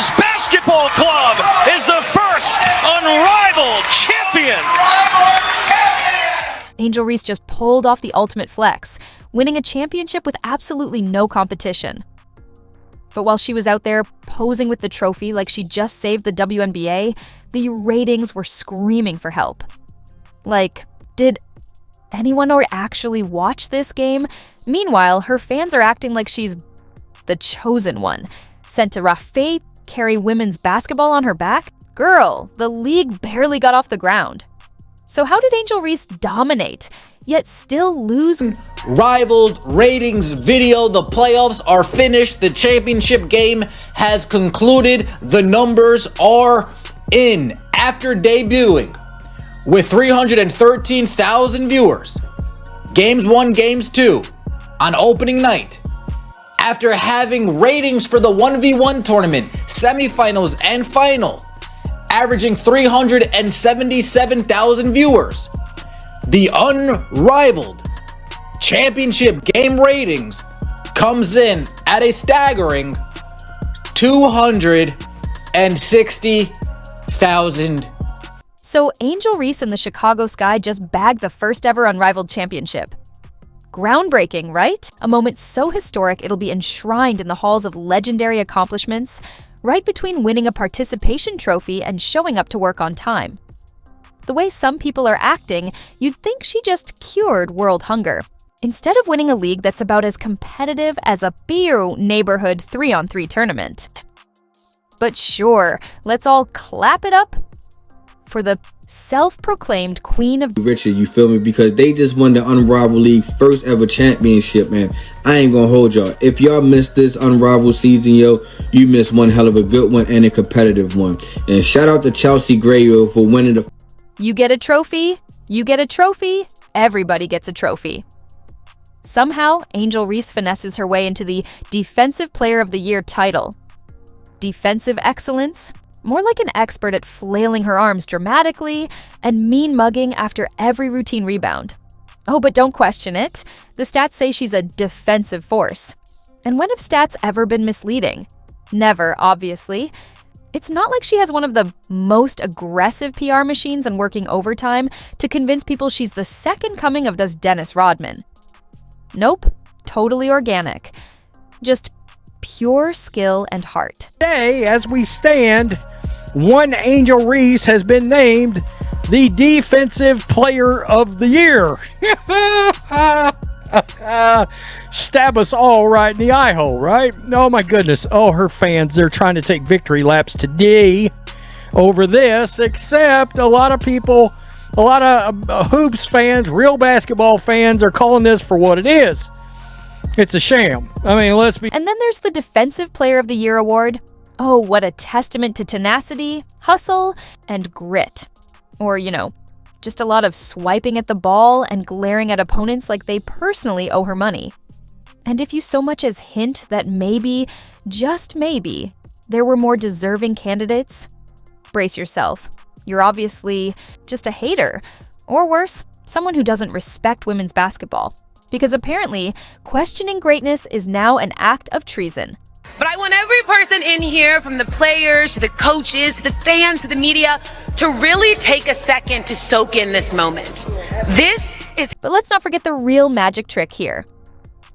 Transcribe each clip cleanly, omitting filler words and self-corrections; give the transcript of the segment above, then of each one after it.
Chicago's basketball club is the first unrivaled champion. Angel Reese just pulled off the ultimate flex, winning a championship with absolutely no competition. But while she was out there posing with the trophy like she just saved the WNBA, the ratings were screaming for help. Like, did anyone actually watch this game? Meanwhile, her fans are acting like she's the chosen one, sent to Rafe carry women's basketball on her back? Girl, the league barely got off the ground. So how did Angel Reese dominate, yet still lose? Rivaled ratings video. The playoffs are finished. The championship game has concluded. The numbers are in. After debuting with 313,000 viewers, Games 1, Games 2 on opening night, after having ratings for the 1v1 tournament, semifinals, and final, averaging 377,000 viewers, the unrivaled championship game ratings comes in at a staggering 260,000. So Angel Reese and the Chicago Sky just bagged the first ever unrivaled championship. Groundbreaking, right? A moment so historic it'll be enshrined in the halls of legendary accomplishments, right between winning a participation trophy and showing up to work on time. The way some people are acting, you'd think she just cured world hunger. Instead of winning a league that's about as competitive as a beer neighborhood 3-on-3 tournament. But sure, let's all clap it up for the self-proclaimed queen of Richard, you feel me? Because they just won the Unrivaled League first ever championship, man. I ain't gonna hold y'all. If y'all missed this Unrivaled season, yo, you missed one hell of a good one and a competitive one. And shout out to Chelsea Gray, yo, for winning the... You get a trophy, you get a trophy, everybody gets a trophy. Somehow, Angel Reese finesses her way into the Defensive Player of the Year title. Defensive excellence? More like an expert at flailing her arms dramatically and mean mugging after every routine rebound. Oh, but don't question it. The stats say she's a defensive force. And when have stats ever been misleading? Never, obviously. It's not like she has one of the most aggressive PR machines and working overtime to convince people she's the second coming of Dennis Rodman. Nope, totally organic. Just pure skill and heart. Today, as we stand, one Angel Reese has been named the Defensive Player of the Year. Stab us all right in the eye hole, right? Oh my goodness. Oh, her fans, they're trying to take victory laps today over this, except a lot of people, a lot of hoops fans, real basketball fans are calling this for what it is. It's a sham. I mean, let's be... And then there's the Defensive Player of the Year award. Oh, what a testament to tenacity, hustle, and grit. Or, just a lot of swiping at the ball and glaring at opponents like they personally owe her money. And if you so much as hint that maybe, just maybe, there were more deserving candidates, brace yourself. You're obviously just a hater. Or worse, someone who doesn't respect women's basketball. Because apparently, questioning greatness is now an act of treason. But I want every person in here, from the players to the coaches, to the fans, to the media, to really take a second to soak in this moment. But let's not forget the real magic trick here.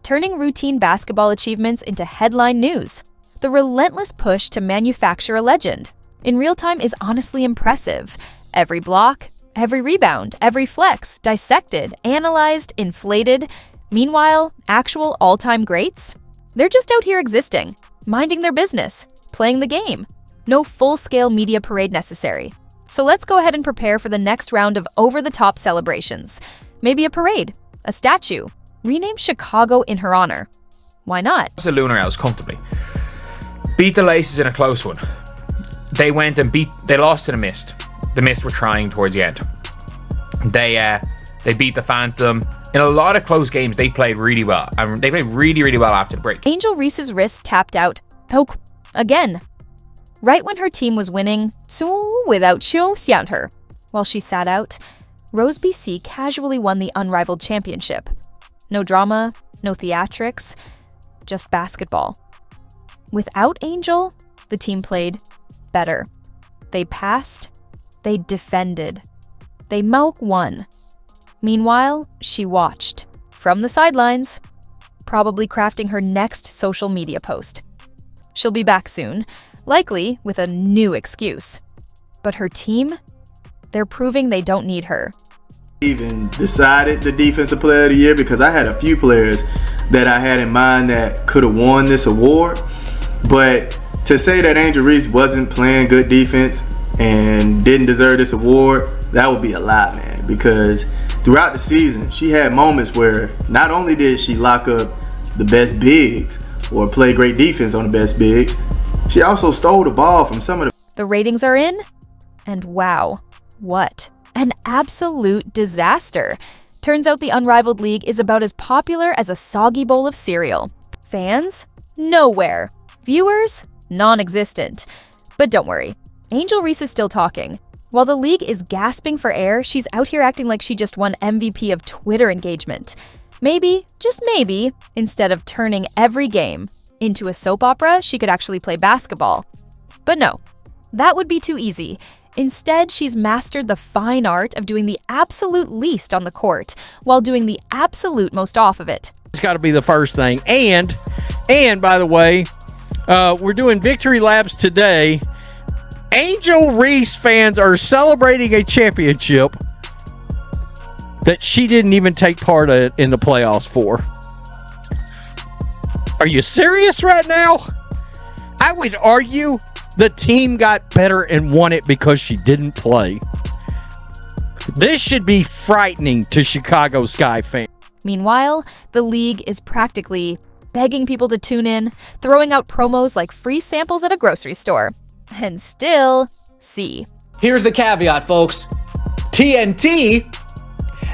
Turning routine basketball achievements into headline news. The relentless push to manufacture a legend. In real time is honestly impressive. Every block, every rebound, every flex, dissected, analyzed, inflated. Meanwhile, actual all-time greats? They're just out here existing, minding their business, playing the game. No full-scale media parade necessary. So let's go ahead and prepare for the next round of over-the-top celebrations. Maybe a parade, a statue, rename Chicago in her honor. Why not? The Lunar House comfortably. Beat the Laces in a close one. They went and they lost to the Mist. The Mist were trying towards the end. They beat the Phantom. In a lot of close games, they played really well. And they played really, really well after the break. Angel Reese's wrist tapped out. Oh, again. Right when her team was winning, so without xiang her. While she sat out, Rose BC casually won the Unrivaled Championship. No drama, no theatrics, just basketball. Without Angel, the team played better. They passed. They defended. They won. Meanwhile, she watched from the sidelines, probably crafting her next social media post. She'll be back soon, likely with a new excuse. But her team? They're proving they don't need her. Even decided the Defensive Player of the Year because I had a few players that I had in mind that could have won this award. But to say that Angel Reese wasn't playing good defense and didn't deserve this award, that would be a lie, man. Because throughout the season, she had moments where not only did she lock up the best bigs or play great defense on the best bigs, she also stole the ball from some of the... The ratings are in, and wow, what an absolute disaster. Turns out the Unrivaled League is about as popular as a soggy bowl of cereal. Fans? Nowhere. Viewers? Non-existent. But don't worry, Angel Reese is still talking. While the league is gasping for air, she's out here acting like she just won MVP of Twitter engagement. Maybe, just maybe, instead of turning every game into a soap opera, she could actually play basketball. But no, that would be too easy. Instead, she's mastered the fine art of doing the absolute least on the court while doing the absolute most off of it. It's got to be the first thing. And by the way, we're doing victory laps today. Angel Reese fans are celebrating a championship that she didn't even take part in the playoffs for. Are you serious right now? I would argue the team got better and won it because she didn't play. This should be frightening to Chicago Sky fans. Meanwhile, the league is practically begging people to tune in, throwing out promos like free samples at a grocery store. And still, see. Here's the caveat, folks. TNT,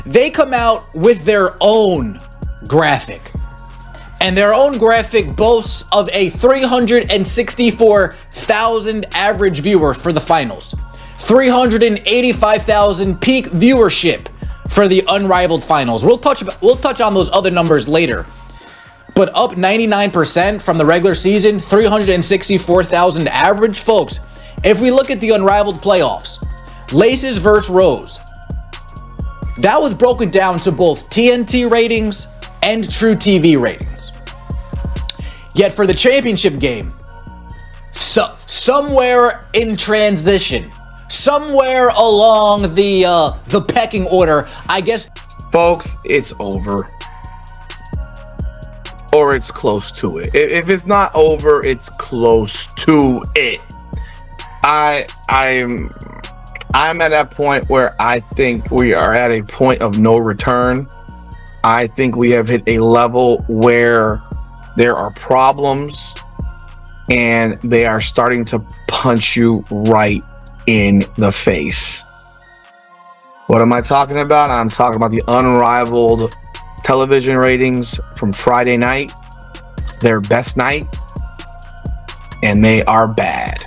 they come out with their own graphic. And their own graphic boasts of a 364,000 average viewer for the finals. 385,000 peak viewership for the Unrivaled finals. We'll touch on those other numbers later. But up 99% from the regular season, 364,000 average. Folks, if we look at the Unrivaled playoffs, Laces versus Rose, that was broken down to both TNT ratings and True TV ratings. Yet for the championship game, somewhere in transition, somewhere along the pecking order, I guess. Folks, it's over. Or it's close to it. If it's not over, it's close to it. I'm at that point where I think we are at a point of no return. I think we have hit a level where there are problems and they are starting to punch you right in the face. What am I talking about? I'm talking about the Unrivaled television ratings from Friday night, their best night, and they are bad.